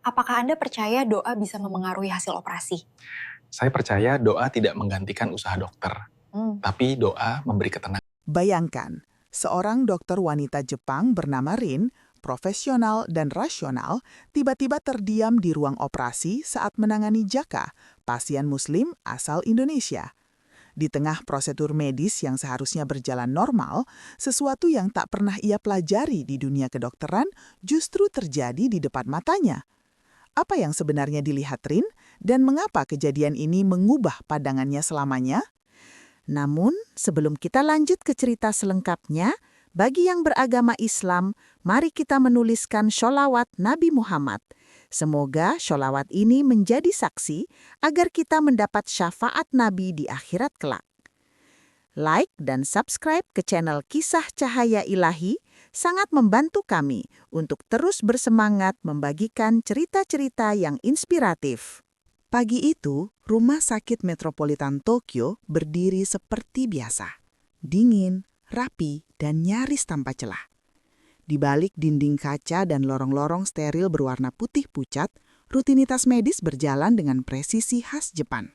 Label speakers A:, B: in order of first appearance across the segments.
A: Apakah Anda percaya doa bisa memengaruhi hasil operasi?
B: Saya percaya doa tidak menggantikan usaha dokter, tapi doa memberi ketenangan.
C: Bayangkan, seorang dokter wanita Jepang bernama Rin, profesional dan rasional, tiba-tiba terdiam di ruang operasi saat menangani Jaka, pasien Muslim asal Indonesia. Di tengah prosedur medis yang seharusnya berjalan normal, sesuatu yang tak pernah ia pelajari di dunia kedokteran justru terjadi di depan matanya. Apa yang sebenarnya dilihat Rin, dan mengapa kejadian ini mengubah pandangannya selamanya?
D: Namun, sebelum kita lanjut ke cerita selengkapnya, bagi yang beragama Islam, mari kita menuliskan sholawat Nabi Muhammad. Semoga sholawat ini menjadi saksi agar kita mendapat syafaat Nabi di akhirat kelak. Like dan subscribe ke channel Kisah Cahaya Ilahi sangat membantu kami untuk terus bersemangat membagikan cerita-cerita yang inspiratif.
C: Pagi itu, Rumah Sakit Metropolitan Tokyo berdiri seperti biasa. Dingin, rapi, dan nyaris tanpa celah. Di balik dinding kaca dan lorong-lorong steril berwarna putih pucat, rutinitas medis berjalan dengan presisi khas Jepang.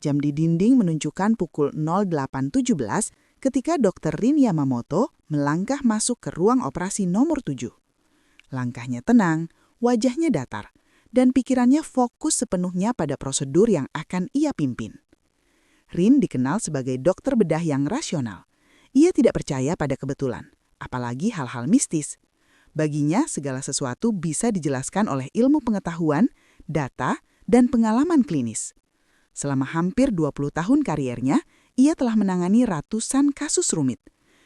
C: Jam di dinding menunjukkan pukul 08.17 ketika Dr. Rin Yamamoto melangkah masuk ke ruang operasi nomor 7. Langkahnya tenang, wajahnya datar, dan pikirannya fokus sepenuhnya pada prosedur yang akan ia pimpin. Rin dikenal sebagai dokter bedah yang rasional. Ia tidak percaya pada kebetulan, apalagi hal-hal mistis. Baginya, segala sesuatu bisa dijelaskan oleh ilmu pengetahuan, data, dan pengalaman klinis. Selama hampir 20 tahun kariernya, ia telah menangani ratusan kasus rumit.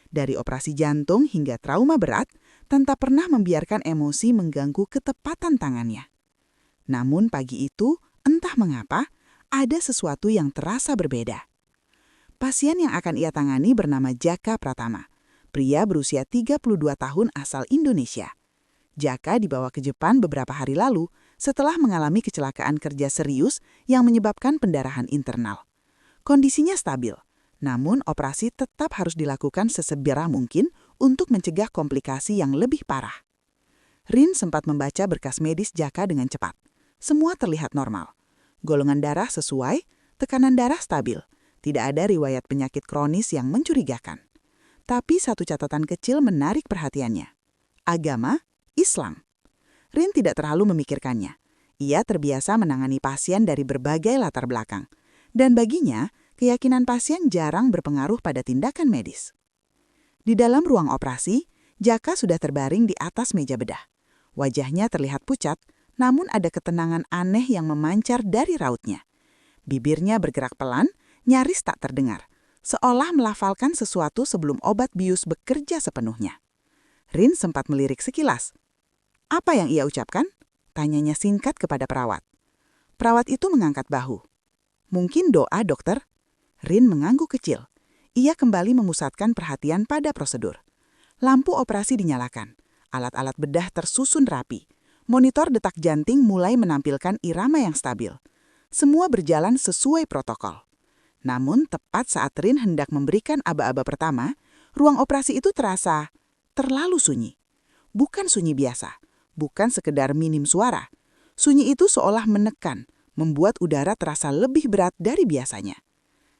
C: Dari operasi jantung hingga trauma berat, tanpa pernah membiarkan emosi mengganggu ketepatan tangannya. Namun pagi itu, entah mengapa, ada sesuatu yang terasa berbeda. Pasien yang akan ia tangani bernama Jaka Pratama, pria berusia 32 tahun asal Indonesia. Jaka dibawa ke Jepang beberapa hari lalu setelah mengalami kecelakaan kerja serius yang menyebabkan pendarahan internal. Kondisinya stabil, namun operasi tetap harus dilakukan sesegera mungkin untuk mencegah komplikasi yang lebih parah. Rin sempat membaca berkas medis Jaka dengan cepat. Semua terlihat normal. Golongan darah sesuai, tekanan darah stabil. Tidak ada riwayat penyakit kronis yang mencurigakan. Tapi satu catatan kecil menarik perhatiannya. Agama, Islam. Rin tidak terlalu memikirkannya. Ia terbiasa menangani pasien dari berbagai latar belakang. Dan baginya, keyakinan pasien jarang berpengaruh pada tindakan medis. Di dalam ruang operasi, Jaka sudah terbaring di atas meja bedah. Wajahnya terlihat pucat, namun ada ketenangan aneh yang memancar dari rautnya. Bibirnya bergerak pelan, nyaris tak terdengar, seolah melafalkan sesuatu sebelum obat bius bekerja sepenuhnya. Rin sempat melirik sekilas. Apa yang ia ucapkan? Tanyanya singkat kepada perawat. Perawat itu mengangkat bahu. Mungkin doa, dokter? Rin mengangguk kecil. Ia kembali memusatkan perhatian pada prosedur. Lampu operasi dinyalakan. Alat-alat bedah tersusun rapi. Monitor detak jantung mulai menampilkan irama yang stabil. Semua berjalan sesuai protokol. Namun tepat saat Rin hendak memberikan aba-aba pertama, ruang operasi itu terasa terlalu sunyi. Bukan sunyi biasa, bukan sekedar minim suara. Sunyi itu seolah menekan, membuat udara terasa lebih berat dari biasanya.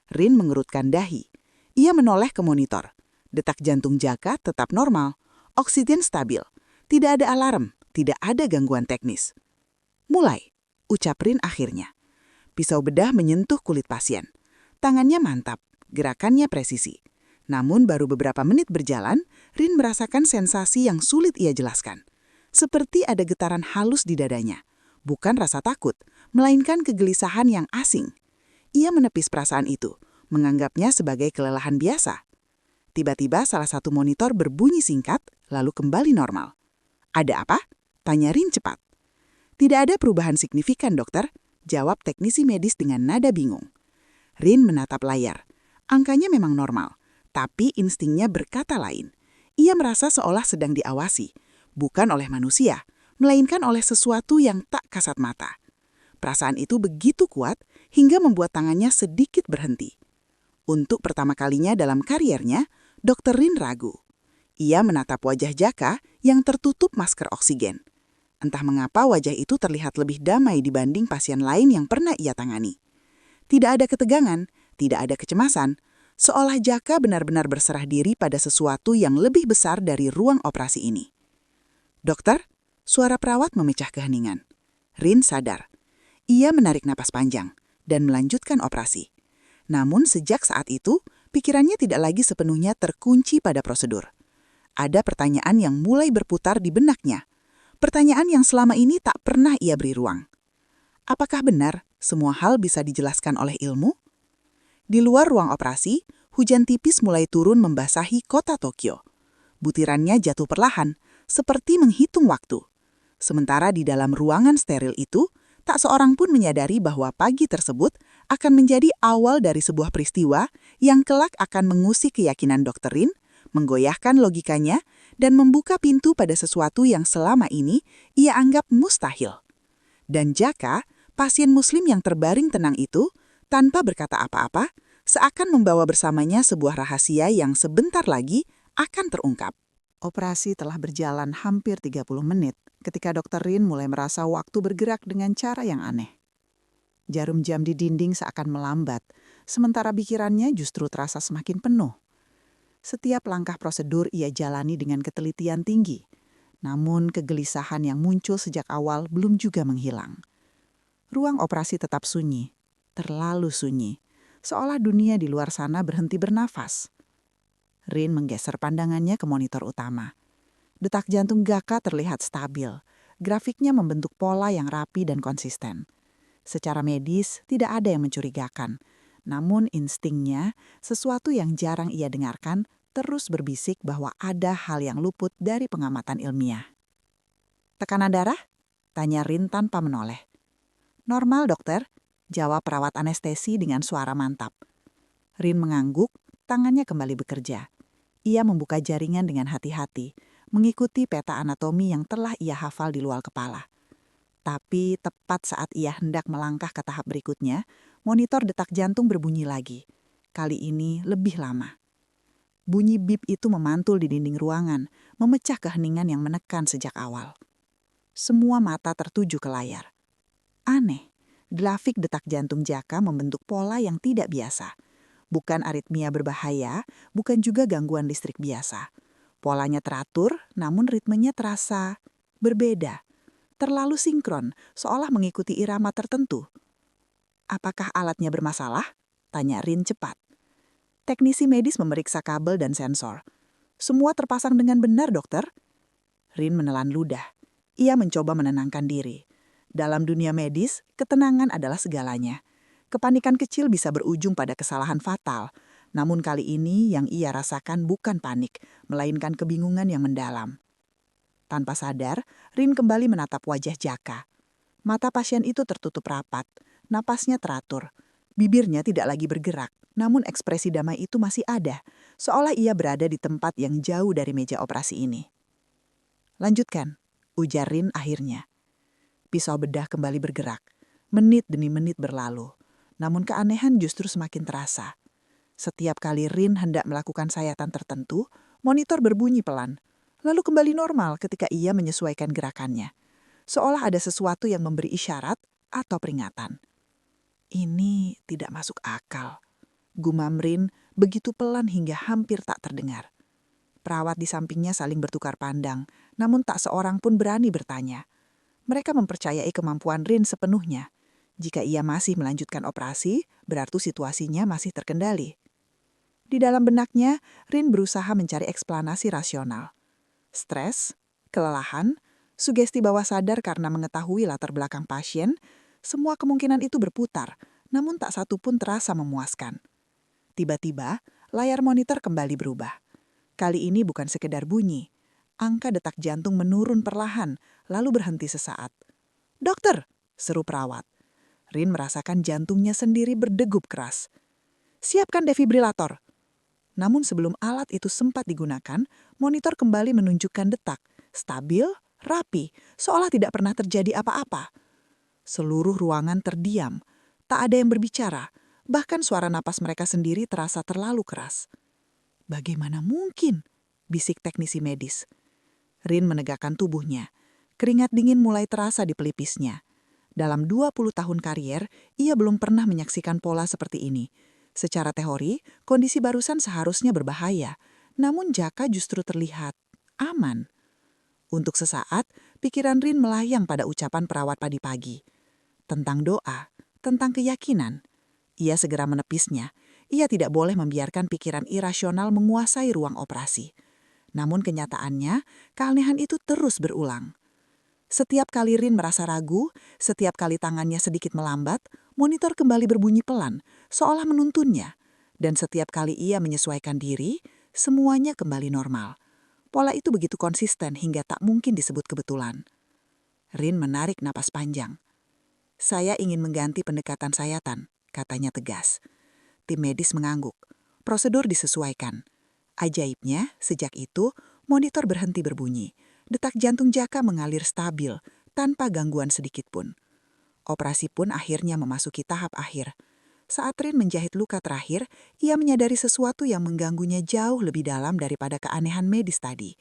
C: Rin mengerutkan dahi. Ia menoleh ke monitor. Detak jantung Jaka tetap normal. Oksigen stabil. Tidak ada alarm, tidak ada gangguan teknis. Mulai, ucap Rin akhirnya. Pisau bedah menyentuh kulit pasien. Tangannya mantap, gerakannya presisi. Namun baru beberapa menit berjalan, Rin merasakan sensasi yang sulit ia jelaskan. Seperti ada getaran halus di dadanya. Bukan rasa takut, melainkan kegelisahan yang asing. Ia menepis perasaan itu, menganggapnya sebagai kelelahan biasa. Tiba-tiba salah satu monitor berbunyi singkat, lalu kembali normal. Ada apa? Tanya Rin cepat. Tidak ada perubahan signifikan, dokter, jawab teknisi medis dengan nada bingung. Rin menatap layar. Angkanya memang normal, tapi instingnya berkata lain. Ia merasa seolah sedang diawasi, bukan oleh manusia, melainkan oleh sesuatu yang tak kasat mata. Perasaan itu begitu kuat hingga membuat tangannya sedikit berhenti. Untuk pertama kalinya dalam kariernya, Dr. Rin ragu. Ia menatap wajah Jaka yang tertutup masker oksigen. Entah mengapa wajah itu terlihat lebih damai dibanding pasien lain yang pernah ia tangani. Tidak ada ketegangan, tidak ada kecemasan, seolah Jaka benar-benar berserah diri pada sesuatu yang lebih besar dari ruang operasi ini. "Dokter," suara perawat memecah keheningan. Rin sadar. Ia menarik napas panjang dan melanjutkan operasi. Namun sejak saat itu, pikirannya tidak lagi sepenuhnya terkunci pada prosedur. Ada pertanyaan yang mulai berputar di benaknya. Pertanyaan yang selama ini tak pernah ia beri ruang. Apakah benar semua hal bisa dijelaskan oleh ilmu? Di luar ruang operasi, hujan tipis mulai turun membasahi kota Tokyo. Butirannya jatuh perlahan, seperti menghitung waktu. Sementara di dalam ruangan steril itu, tak seorang pun menyadari bahwa pagi tersebut akan menjadi awal dari sebuah peristiwa yang kelak akan mengusik keyakinan Dr. Rin, menggoyahkan logikanya, dan membuka pintu pada sesuatu yang selama ini ia anggap mustahil. Dan Jaka, pasien muslim yang terbaring tenang itu, tanpa berkata apa-apa, seakan membawa bersamanya sebuah rahasia yang sebentar lagi akan terungkap.
D: Operasi telah berjalan hampir 30 menit ketika Dr. Rin mulai merasa waktu bergerak dengan cara yang aneh. Jarum jam di dinding seakan melambat, sementara pikirannya justru terasa semakin penuh. Setiap langkah prosedur ia jalani dengan ketelitian tinggi, namun kegelisahan yang muncul sejak awal belum juga menghilang. Ruang operasi tetap sunyi, terlalu sunyi, seolah dunia di luar sana berhenti bernafas. Rin menggeser pandangannya ke monitor utama. Detak jantung Jaka terlihat stabil, grafiknya membentuk pola yang rapi dan konsisten. Secara medis, tidak ada yang mencurigakan, namun instingnya, sesuatu yang jarang ia dengarkan, terus berbisik bahwa ada hal yang luput dari pengamatan ilmiah. "Tekanan darah?" tanya Rin tanpa menoleh. "Normal, dokter," jawab perawat anestesi dengan suara mantap. Rin mengangguk, tangannya kembali bekerja. Ia membuka jaringan dengan hati-hati, mengikuti peta anatomi yang telah ia hafal di luar kepala. Tapi tepat saat ia hendak melangkah ke tahap berikutnya, monitor detak jantung berbunyi lagi. Kali ini lebih lama. Bunyi bip itu memantul di dinding ruangan, memecah keheningan yang menekan sejak awal. Semua mata tertuju ke layar. Aneh, grafik detak jantung Jaka membentuk pola yang tidak biasa. Bukan aritmia berbahaya, bukan juga gangguan listrik biasa. Polanya teratur, namun ritmenya terasa berbeda. Terlalu sinkron, seolah mengikuti irama tertentu. "Apakah alatnya bermasalah?" tanya Rin cepat. Teknisi medis memeriksa kabel dan sensor. "Semua terpasang dengan benar, dokter." Rin menelan ludah. Ia mencoba menenangkan diri. Dalam dunia medis, ketenangan adalah segalanya. Kepanikan kecil bisa berujung pada kesalahan fatal. Namun kali ini yang ia rasakan bukan panik, melainkan kebingungan yang mendalam. Tanpa sadar, Rin kembali menatap wajah Jaka. Mata pasien itu tertutup rapat, napasnya teratur. Bibirnya tidak lagi bergerak, namun ekspresi damai itu masih ada, seolah ia berada di tempat yang jauh dari meja operasi ini. "Lanjutkan," ujar Rin akhirnya. Pisau bedah kembali bergerak. Menit demi menit berlalu, namun keanehan justru semakin terasa. Setiap kali Rin hendak melakukan sayatan tertentu, monitor berbunyi pelan, lalu kembali normal ketika ia menyesuaikan gerakannya. Seolah ada sesuatu yang memberi isyarat atau peringatan. "Ini tidak masuk akal," gumam Rin begitu pelan hingga hampir tak terdengar. Perawat di sampingnya saling bertukar pandang, namun tak seorang pun berani bertanya. Mereka mempercayai kemampuan Rin sepenuhnya. Jika ia masih melanjutkan operasi, berarti situasinya masih terkendali. Di dalam benaknya, Rin berusaha mencari eksplanasi rasional. Stres, kelelahan, sugesti bawah sadar karena mengetahui latar belakang pasien, semua kemungkinan itu berputar, namun tak satu pun terasa memuaskan. Tiba-tiba, layar monitor kembali berubah. Kali ini bukan sekedar bunyi. Angka detak jantung menurun perlahan, lalu berhenti sesaat. "Dokter!" seru perawat. Rin merasakan jantungnya sendiri berdegup keras. "Siapkan defibrilator." Namun sebelum alat itu sempat digunakan, monitor kembali menunjukkan detak, stabil, rapi, seolah tidak pernah terjadi apa-apa. Seluruh ruangan terdiam, tak ada yang berbicara, bahkan suara napas mereka sendiri terasa terlalu keras. "Bagaimana mungkin?" bisik teknisi medis. Rin menegakkan tubuhnya.
C: Keringat dingin mulai terasa di pelipisnya. Dalam 20 tahun karier, ia belum pernah menyaksikan pola seperti ini. Secara teori, kondisi barusan seharusnya berbahaya, namun Jaka justru terlihat aman. Untuk sesaat, pikiran Rin melayang pada ucapan perawat pagi-pagi. Tentang doa, tentang keyakinan. Ia segera menepisnya. Ia tidak boleh membiarkan pikiran irasional menguasai ruang operasi. Namun kenyataannya, keanehan itu terus berulang. Setiap kali Rin merasa ragu, setiap kali tangannya sedikit melambat, monitor kembali berbunyi pelan, seolah menuntunnya. Dan setiap kali ia menyesuaikan diri, semuanya kembali normal. Pola itu begitu konsisten hingga tak mungkin disebut kebetulan. Rin menarik napas panjang. "Saya ingin mengganti pendekatan sayatan," katanya tegas. Tim medis mengangguk. Prosedur disesuaikan. Ajaibnya, sejak itu, monitor berhenti berbunyi. Detak jantung Jaka mengalir stabil, tanpa gangguan sedikit pun. Operasi pun akhirnya memasuki tahap akhir. Saat Rin menjahit luka terakhir, ia menyadari sesuatu yang mengganggunya jauh lebih dalam daripada keanehan medis tadi.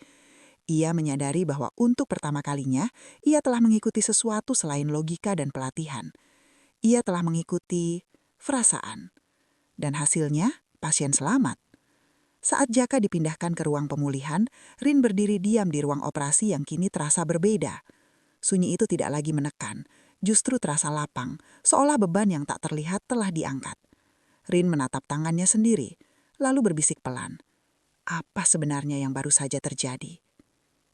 C: Ia menyadari bahwa untuk pertama kalinya, ia telah mengikuti sesuatu selain logika dan pelatihan. Ia telah mengikuti perasaan. Dan hasilnya, pasien selamat. Saat Jaka dipindahkan ke ruang pemulihan, Rin berdiri diam di ruang operasi yang kini terasa berbeda. Sunyi itu tidak lagi menekan, justru terasa lapang, seolah beban yang tak terlihat telah diangkat. Rin menatap tangannya sendiri, lalu berbisik pelan. Apa sebenarnya yang baru saja terjadi?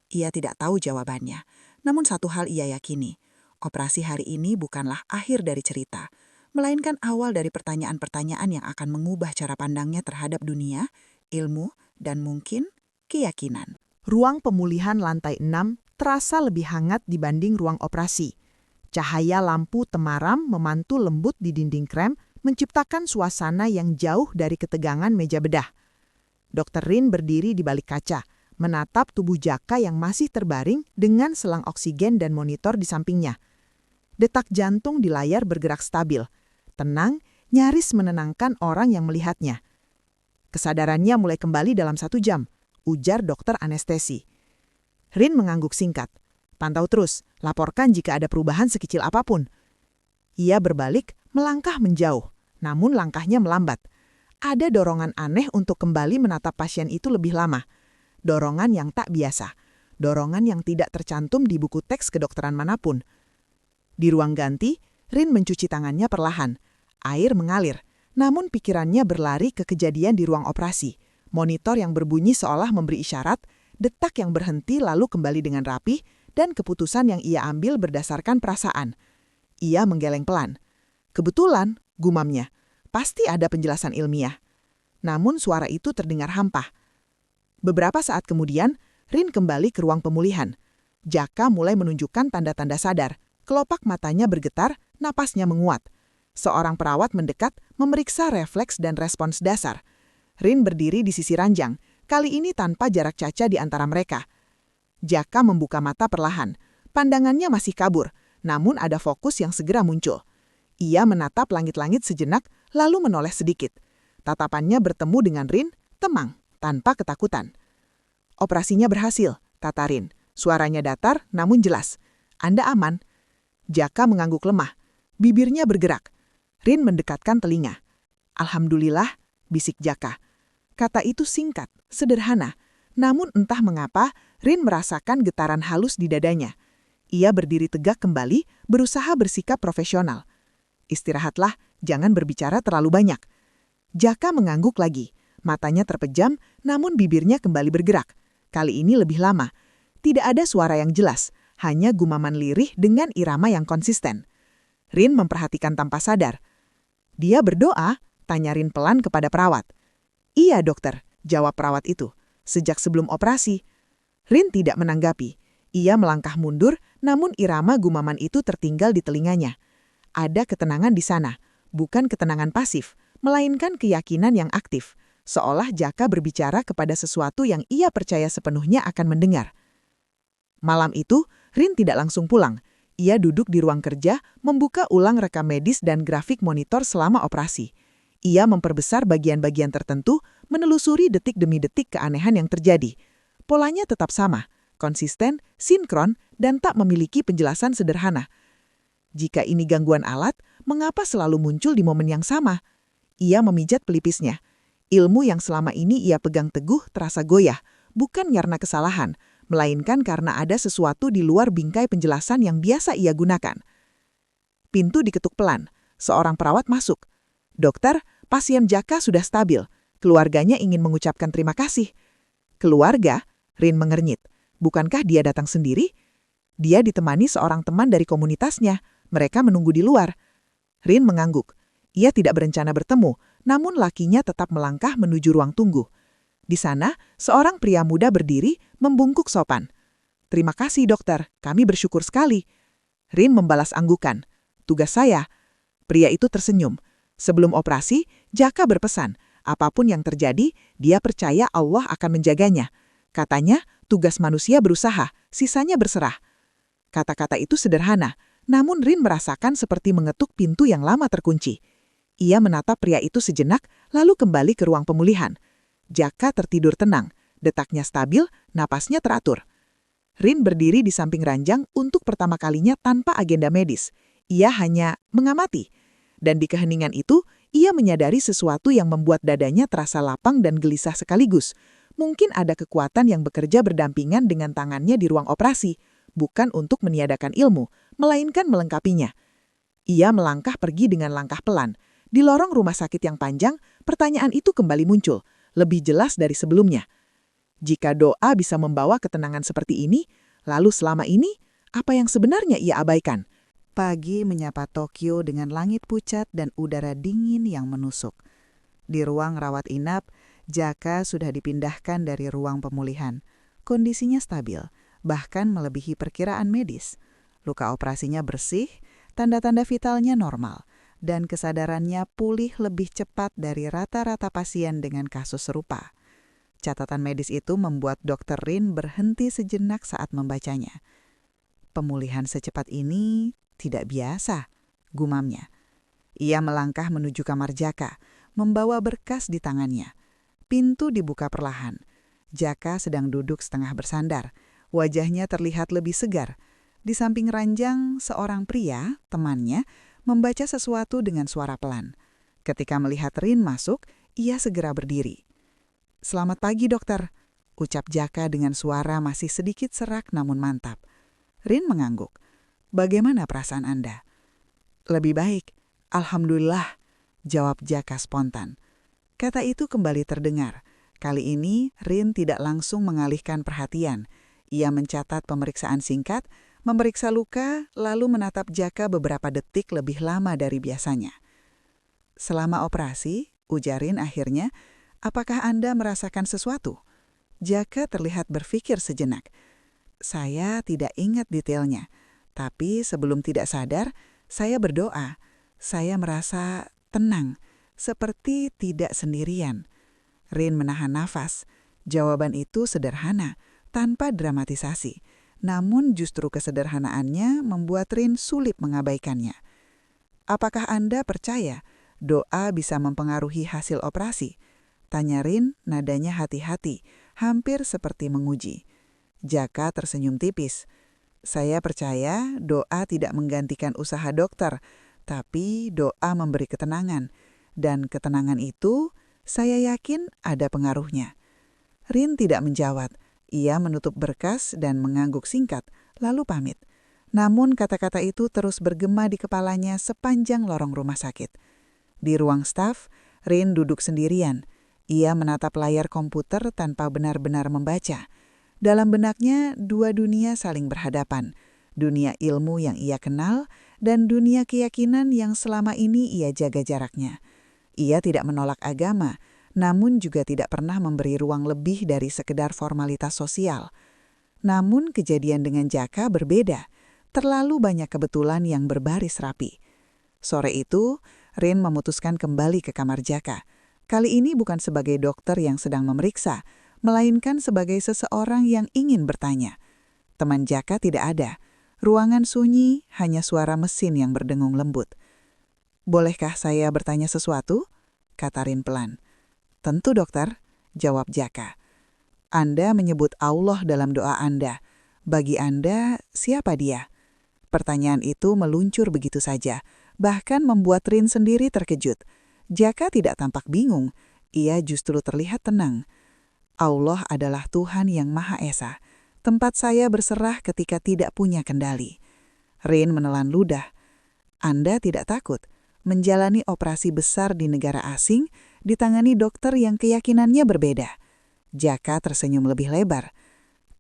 C: Ia tidak tahu jawabannya, namun satu hal ia yakini, operasi hari ini bukanlah akhir dari cerita, melainkan awal dari pertanyaan-pertanyaan yang akan mengubah cara pandangnya terhadap dunia, ilmu, dan mungkin keyakinan.
D: Ruang pemulihan lantai 6 terasa lebih hangat dibanding ruang operasi. Cahaya lampu temaram memantul lembut di dinding krem, menciptakan suasana yang jauh dari ketegangan meja bedah. Dr. Rin berdiri di balik kaca, menatap tubuh Jaka yang masih terbaring dengan selang oksigen dan monitor di sampingnya. Detak jantung di layar bergerak stabil, tenang, nyaris menenangkan orang yang melihatnya. Kesadarannya mulai kembali dalam 1 jam, ujar dokter anestesi. Rin mengangguk singkat. Pantau terus, laporkan jika ada perubahan sekecil apapun. Ia berbalik, melangkah menjauh, namun langkahnya melambat. Ada dorongan aneh untuk kembali menatap pasien itu lebih lama. Dorongan yang tak biasa. Dorongan yang tidak tercantum di buku teks kedokteran manapun. Di ruang ganti, Rin mencuci tangannya perlahan. Air mengalir. Namun pikirannya berlari ke kejadian di ruang operasi. Monitor yang berbunyi seolah memberi isyarat, detak yang berhenti lalu kembali dengan rapi, dan keputusan yang ia ambil berdasarkan perasaan. Ia menggeleng pelan. Kebetulan, gumamnya, pasti ada penjelasan ilmiah. Namun suara itu terdengar hampa. Beberapa saat kemudian, Rin kembali ke ruang pemulihan. Jaka mulai menunjukkan tanda-tanda sadar. Kelopak matanya bergetar, napasnya menguat. Seorang perawat mendekat, memeriksa refleks dan respons dasar. Rin berdiri di sisi ranjang, kali ini tanpa jarak caca di antara mereka. Jaka membuka mata perlahan. Pandangannya masih kabur, namun ada fokus yang segera muncul. Ia menatap langit-langit sejenak, lalu menoleh sedikit. Tatapannya bertemu dengan Rin, tenang, tanpa ketakutan. Operasinya berhasil, kata Rin. Suaranya datar, namun jelas. Anda aman. Jaka mengangguk lemah. Bibirnya bergerak. Rin mendekatkan telinga. Alhamdulillah, bisik Jaka. Kata itu singkat, sederhana. Namun entah mengapa, Rin merasakan getaran halus di dadanya. Ia berdiri tegak kembali, berusaha bersikap profesional. Istirahatlah, jangan berbicara terlalu banyak. Jaka mengangguk lagi. Matanya terpejam, namun bibirnya kembali bergerak. Kali ini lebih lama. Tidak ada suara yang jelas, hanya gumaman lirih dengan irama yang konsisten. Rin memperhatikan tanpa sadar. Dia berdoa, tanya Rin pelan kepada perawat. Iya dokter, jawab perawat itu. Sejak sebelum operasi. Rin tidak menanggapi. Ia melangkah mundur, namun irama gumaman itu tertinggal di telinganya. Ada ketenangan di sana, bukan ketenangan pasif, melainkan keyakinan yang aktif. Seolah Jaka berbicara kepada sesuatu yang ia percaya sepenuhnya akan mendengar. Malam itu, Rin tidak langsung pulang. Ia duduk di ruang kerja, membuka ulang rekam medis dan grafik monitor selama operasi. Ia memperbesar bagian-bagian tertentu, menelusuri detik demi detik keanehan yang terjadi. Polanya tetap sama, konsisten, sinkron,
C: dan tak memiliki penjelasan sederhana. Jika ini gangguan alat, mengapa selalu muncul di momen yang sama? Ia memijat pelipisnya. Ilmu yang selama ini ia pegang teguh terasa goyah, bukan karena kesalahan, melainkan karena ada sesuatu di luar bingkai penjelasan yang biasa ia gunakan. Pintu diketuk pelan. Seorang perawat masuk. "Dokter, pasien Jaka sudah stabil. Keluarganya ingin mengucapkan terima kasih." "Keluarga?" Rin mengernyit. "Bukankah dia datang sendiri?" "Dia ditemani seorang teman dari komunitasnya. Mereka menunggu di luar." Rin mengangguk. Ia tidak berencana bertemu, namun lakinya tetap melangkah menuju ruang tunggu. Di sana, seorang pria muda berdiri, membungkuk sopan. "Terima kasih, dokter. Kami bersyukur sekali." Rin membalas anggukan. "Tugas saya." Pria itu tersenyum. Sebelum operasi, Jaka berpesan, apapun yang terjadi, dia percaya Allah akan menjaganya. Katanya, tugas manusia berusaha, sisanya berserah. Kata-kata itu sederhana, namun Rin merasakan seperti mengetuk pintu yang lama terkunci. Ia menatap pria itu sejenak, lalu kembali ke ruang pemulihan. Jaka tertidur tenang, detaknya stabil, napasnya teratur. Rin berdiri di samping ranjang untuk pertama kalinya tanpa agenda medis. Ia hanya mengamati. Dan di keheningan itu, ia menyadari sesuatu yang membuat dadanya terasa lapang dan gelisah sekaligus. Mungkin ada kekuatan yang bekerja berdampingan dengan tangannya di ruang operasi, bukan untuk meniadakan ilmu, melainkan melengkapinya. Ia melangkah pergi dengan langkah pelan. Di lorong rumah sakit yang panjang, pertanyaan itu kembali muncul, lebih jelas dari sebelumnya. Jika doa bisa membawa ketenangan seperti ini, lalu selama ini, apa yang sebenarnya ia abaikan?
D: Pagi menyapa Tokyo dengan langit pucat dan udara dingin yang menusuk. Di ruang rawat inap, Jaka sudah dipindahkan dari ruang pemulihan. Kondisinya stabil, bahkan melebihi perkiraan medis. Luka operasinya bersih, tanda-tanda vitalnya normal, dan kesadarannya pulih lebih cepat dari rata-rata pasien dengan kasus serupa. Catatan medis itu membuat Dr. Rin berhenti sejenak saat membacanya. Pemulihan secepat ini tidak biasa, gumamnya. Ia melangkah menuju kamar Jaka, membawa berkas di tangannya. Pintu dibuka perlahan. Jaka sedang duduk setengah bersandar. Wajahnya terlihat lebih segar. Di samping ranjang, seorang pria, temannya, membaca sesuatu dengan suara pelan. Ketika melihat Rin masuk, ia segera berdiri. "Selamat pagi, dokter," ucap Jaka dengan suara masih sedikit serak namun mantap. Rin mengangguk. "Bagaimana perasaan Anda?" "Lebih baik, alhamdulillah," jawab Jaka spontan. Kata itu kembali terdengar. Kali ini, Rin tidak langsung mengalihkan perhatian. Ia mencatat pemeriksaan singkat, memeriksa luka, lalu menatap Jaka beberapa detik lebih lama dari biasanya. "Selama operasi," ujar Rin akhirnya, "apakah Anda merasakan sesuatu?" Jaka terlihat berpikir sejenak. "Saya tidak ingat detailnya. Tapi sebelum tidak sadar, saya berdoa. Saya merasa tenang, seperti tidak sendirian." Rin menahan nafas. Jawaban itu sederhana, tanpa dramatisasi. Namun justru kesederhanaannya membuat Rin sulit mengabaikannya. "Apakah Anda percaya doa bisa mempengaruhi hasil operasi?" tanya Rin, nadanya hati-hati, hampir seperti menguji. Jaka tersenyum tipis. "Saya percaya doa tidak menggantikan usaha dokter, tapi doa memberi ketenangan. Dan ketenangan itu, saya yakin ada pengaruhnya." Rin tidak menjawab. Ia menutup berkas dan mengangguk singkat, lalu pamit. Namun kata-kata itu terus bergema di kepalanya sepanjang lorong rumah sakit. Di ruang staf, Rin duduk sendirian. Ia menatap layar komputer tanpa benar-benar membaca. Dalam benaknya, dua dunia saling berhadapan. Dunia ilmu yang ia kenal dan dunia keyakinan yang selama ini ia jaga jaraknya. Ia tidak menolak agama, namun juga tidak pernah memberi ruang lebih dari sekedar formalitas sosial. Namun kejadian dengan Jaka berbeda. Terlalu banyak kebetulan yang berbaris rapi. Sore itu, Rin memutuskan kembali ke kamar Jaka. Kali ini bukan sebagai dokter yang sedang memeriksa, melainkan sebagai seseorang yang ingin bertanya. Teman Jaka tidak ada. Ruangan sunyi, hanya suara mesin yang berdengung lembut. "Bolehkah saya bertanya sesuatu?" kata Rin pelan. "Tentu dokter," jawab Jaka. "Anda menyebut Allah dalam doa Anda.
C: Bagi Anda, siapa dia? Pertanyaan itu meluncur begitu saja, bahkan membuat Rin sendiri terkejut. Jaka tidak tampak bingung, ia justru terlihat tenang. Allah adalah Tuhan yang Maha Esa. Tempat saya berserah ketika tidak punya kendali. Rin menelan ludah. Anda tidak takut menjalani operasi besar di negara asing, ditangani dokter yang keyakinannya berbeda? Jaka tersenyum lebih lebar.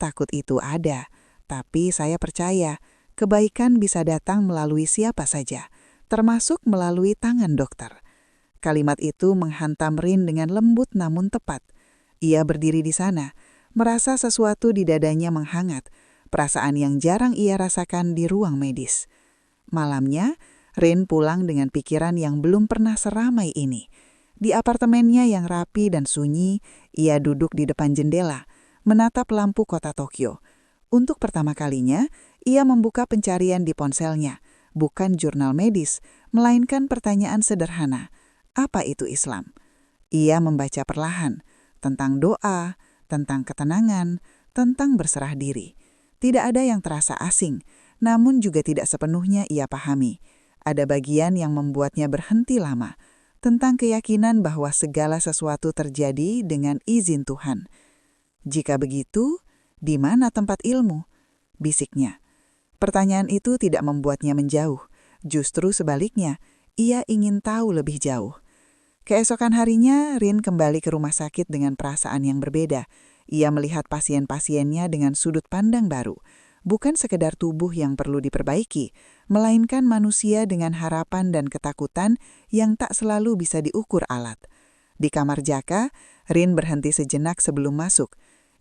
C: Takut itu ada, tapi saya percaya kebaikan bisa datang melalui siapa saja, termasuk melalui tangan dokter. Kalimat itu menghantam Rin dengan lembut namun tepat. Ia berdiri di sana, merasa sesuatu di dadanya menghangat, perasaan yang jarang ia rasakan di ruang medis. Malamnya, Rin pulang dengan pikiran yang belum pernah seramai ini. Di apartemennya yang rapi dan sunyi, ia duduk di depan jendela, menatap lampu kota Tokyo. Untuk pertama kalinya, ia membuka pencarian di ponselnya, bukan jurnal medis, melainkan pertanyaan sederhana. Apa itu Islam? Ia membaca perlahan, tentang doa, tentang ketenangan, tentang berserah diri. Tidak ada yang terasa asing, namun juga tidak sepenuhnya ia pahami. Ada bagian yang membuatnya berhenti lama, tentang keyakinan bahwa segala sesuatu terjadi dengan izin Tuhan. Jika begitu, di mana tempat ilmu? Bisiknya. Pertanyaan itu tidak membuatnya menjauh. Justru sebaliknya, ia ingin tahu lebih jauh. Keesokan harinya, Rin kembali ke rumah sakit dengan perasaan yang berbeda. Ia melihat pasien-pasiennya dengan sudut pandang baru. Bukan sekedar tubuh yang perlu diperbaiki, melainkan manusia dengan harapan dan ketakutan yang tak selalu bisa diukur alat. Di kamar Jaka, Rin berhenti sejenak sebelum masuk.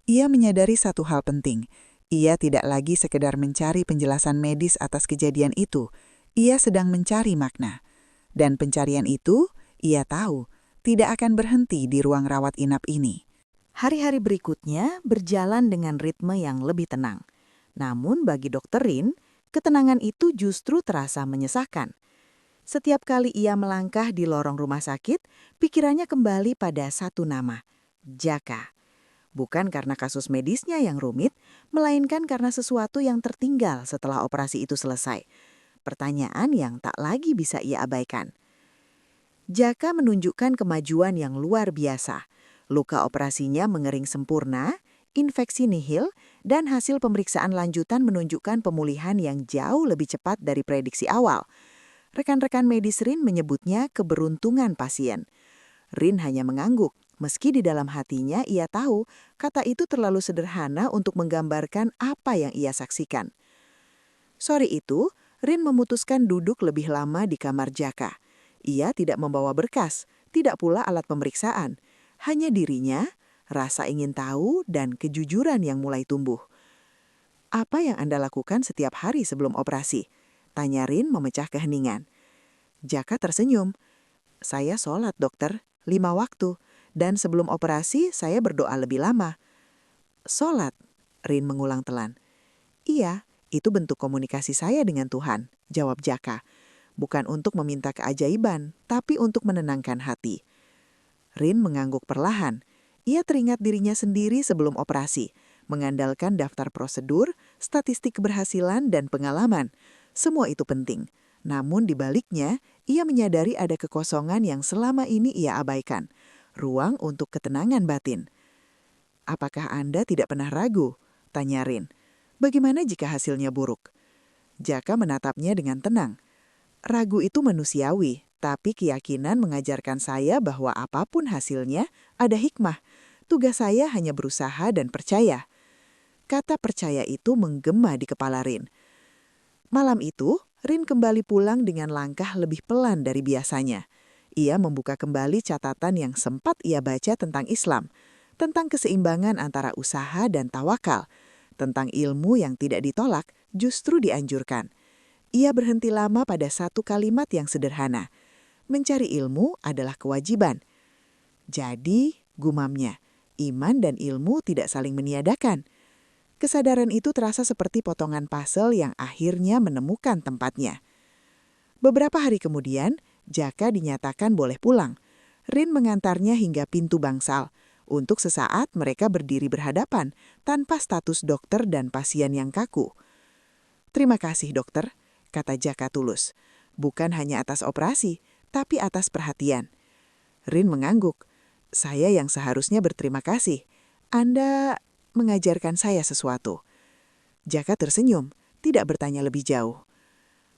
C: Ia menyadari satu hal penting. Ia tidak lagi sekedar mencari penjelasan medis atas kejadian itu. Ia sedang mencari makna. Dan pencarian itu, ia tahu, tidak akan berhenti di ruang rawat inap ini.
D: Hari-hari berikutnya berjalan dengan ritme yang lebih tenang. Namun bagi Dr. Rin, ketenangan itu justru terasa menyesakkan. Setiap kali ia melangkah di lorong rumah sakit, pikirannya kembali pada satu nama, Jaka. Bukan karena kasus medisnya yang rumit, melainkan karena sesuatu yang tertinggal setelah operasi itu selesai. Pertanyaan yang tak lagi bisa ia abaikan. Jaka menunjukkan kemajuan yang luar biasa. Luka operasinya mengering sempurna, infeksi nihil, dan hasil pemeriksaan lanjutan menunjukkan pemulihan yang jauh lebih cepat dari prediksi awal. Rekan-rekan medis Rin menyebutnya keberuntungan pasien. Rin hanya mengangguk, meski di dalam hatinya ia tahu kata itu terlalu sederhana untuk menggambarkan apa yang ia saksikan. Sore itu, Rin memutuskan duduk lebih lama di kamar Jaka. Ia tidak membawa berkas, tidak pula alat pemeriksaan. Hanya dirinya, rasa ingin tahu, dan kejujuran yang mulai tumbuh. "Apa yang Anda lakukan setiap hari sebelum operasi?" tanya Rin memecah keheningan. Jaka tersenyum. "Saya sholat, dokter, 5 waktu. Dan sebelum operasi, saya berdoa lebih lama." "Sholat?" Rin mengulang telan. "Iya, itu bentuk komunikasi saya dengan Tuhan," jawab Jaka. "Bukan untuk meminta keajaiban, tapi untuk menenangkan hati." Rin mengangguk perlahan. Ia teringat dirinya sendiri sebelum operasi, mengandalkan daftar prosedur, statistik keberhasilan, dan pengalaman. Semua itu penting. Namun di baliknya, ia menyadari ada kekosongan yang selama ini ia abaikan. Ruang untuk ketenangan batin. "Apakah Anda tidak pernah ragu?" tanya Rin. "Bagaimana jika hasilnya buruk?" Jaka menatapnya dengan tenang. "Ragu itu manusiawi, tapi keyakinan mengajarkan saya bahwa apapun hasilnya, ada hikmah. Tugas saya hanya berusaha dan percaya." Kata percaya itu menggema di kepala Rin. Malam itu, Rin kembali pulang dengan langkah lebih pelan dari biasanya. Ia membuka kembali catatan yang sempat ia baca tentang Islam, tentang keseimbangan antara usaha dan tawakal, tentang ilmu yang tidak ditolak, justru dianjurkan. Ia berhenti lama pada satu kalimat yang sederhana. Mencari ilmu adalah kewajiban. Jadi, gumamnya, iman dan ilmu tidak saling meniadakan. Kesadaran itu terasa seperti potongan puzzle yang akhirnya menemukan tempatnya. Beberapa hari kemudian, Jaka dinyatakan boleh pulang. Rin mengantarnya hingga pintu bangsal.
C: Untuk sesaat mereka berdiri berhadapan, tanpa status dokter dan pasien yang kaku. "Terima kasih dokter," kata Jaka tulus. "Bukan hanya atas operasi, tapi atas perhatian." Rin mengangguk. "Saya yang seharusnya berterima kasih. Anda mengajarkan saya sesuatu." Jaka tersenyum, tidak bertanya lebih jauh.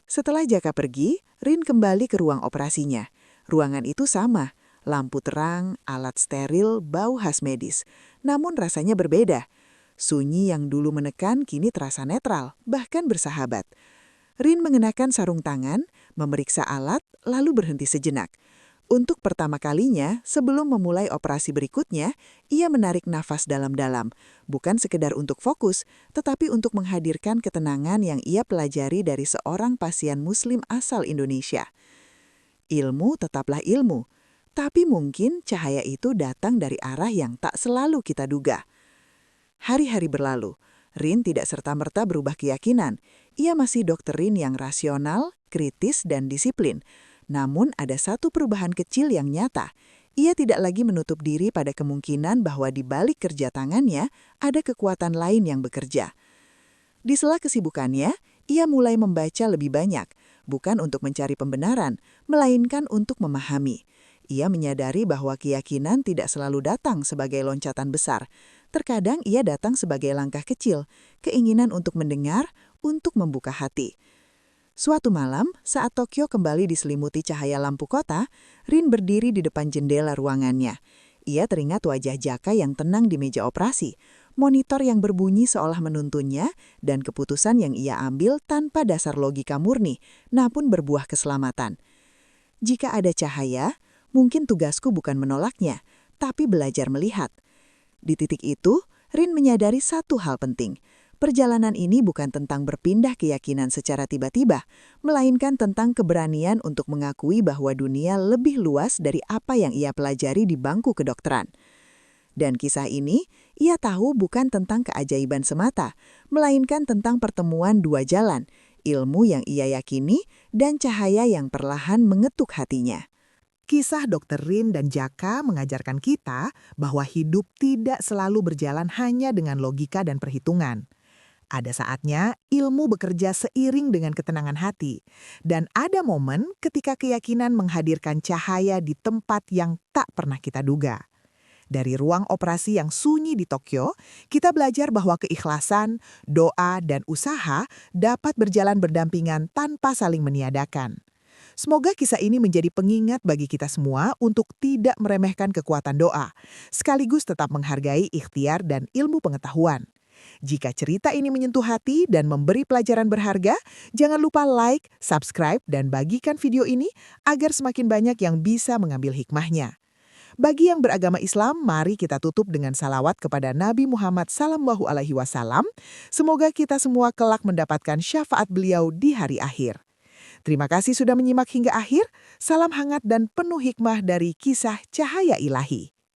C: Setelah Jaka pergi, Rin kembali ke ruang operasinya. Ruangan itu sama, lampu terang, alat steril, bau khas medis. Namun rasanya berbeda. Sunyi yang dulu menekan kini terasa netral, bahkan bersahabat. Rin mengenakan sarung tangan, memeriksa alat, lalu berhenti sejenak. Untuk pertama kalinya, sebelum memulai operasi berikutnya, ia menarik nafas dalam-dalam. Bukan sekedar untuk fokus, tetapi untuk menghadirkan ketenangan yang ia pelajari dari seorang pasien Muslim asal Indonesia. Ilmu tetaplah ilmu, tapi mungkin cahaya itu datang dari arah yang tak selalu kita duga. Hari-hari berlalu, Rin tidak serta-merta berubah keyakinan. Ia masih dokter Rin yang rasional, kritis, dan disiplin. Namun ada satu perubahan kecil yang nyata. Ia tidak lagi menutup diri pada kemungkinan bahwa di balik kerja tangannya ada kekuatan lain yang bekerja. Di sela kesibukannya, ia mulai membaca lebih banyak, bukan untuk mencari pembenaran, melainkan untuk memahami. Ia menyadari bahwa keyakinan tidak selalu datang sebagai loncatan besar. Terkadang ia datang sebagai langkah kecil, keinginan untuk mendengar, untuk membuka hati. Suatu malam, saat Tokyo kembali diselimuti cahaya lampu kota, Rin berdiri di depan jendela ruangannya. Ia teringat wajah Jaka yang tenang di meja operasi, monitor yang berbunyi seolah menuntunnya, dan keputusan yang ia ambil tanpa dasar logika murni, namun berbuah keselamatan. Jika ada cahaya, mungkin tugasku bukan menolaknya, tapi belajar melihat. Di titik itu, Rin menyadari satu hal penting. Perjalanan ini bukan tentang berpindah keyakinan secara tiba-tiba, melainkan tentang keberanian untuk mengakui bahwa dunia lebih luas dari apa yang ia pelajari di bangku kedokteran. Dan kisah ini, ia tahu bukan tentang keajaiban semata, melainkan tentang pertemuan dua jalan, ilmu yang ia yakini, dan cahaya yang perlahan mengetuk hatinya.
D: Kisah Dr. Rin dan Jaka mengajarkan kita bahwa hidup tidak selalu berjalan hanya dengan logika dan perhitungan. Ada saatnya ilmu bekerja seiring dengan ketenangan hati. Dan ada momen ketika keyakinan menghadirkan cahaya di tempat yang tak pernah kita duga. Dari ruang operasi yang sunyi di Tokyo, kita belajar bahwa keikhlasan, doa, dan usaha dapat berjalan berdampingan tanpa saling meniadakan. Semoga kisah ini menjadi pengingat bagi kita semua untuk tidak meremehkan kekuatan doa, sekaligus tetap menghargai ikhtiar dan ilmu pengetahuan. Jika cerita ini menyentuh hati dan memberi pelajaran berharga, jangan lupa like, subscribe, dan bagikan video ini agar semakin banyak yang bisa mengambil hikmahnya. Bagi yang beragama Islam, mari kita tutup dengan salawat kepada Nabi Muhammad SAW. Semoga kita semua kelak mendapatkan syafaat beliau di hari akhir. Terima kasih sudah menyimak hingga akhir. Salam hangat dan penuh hikmah dari kisah Cahaya Ilahi.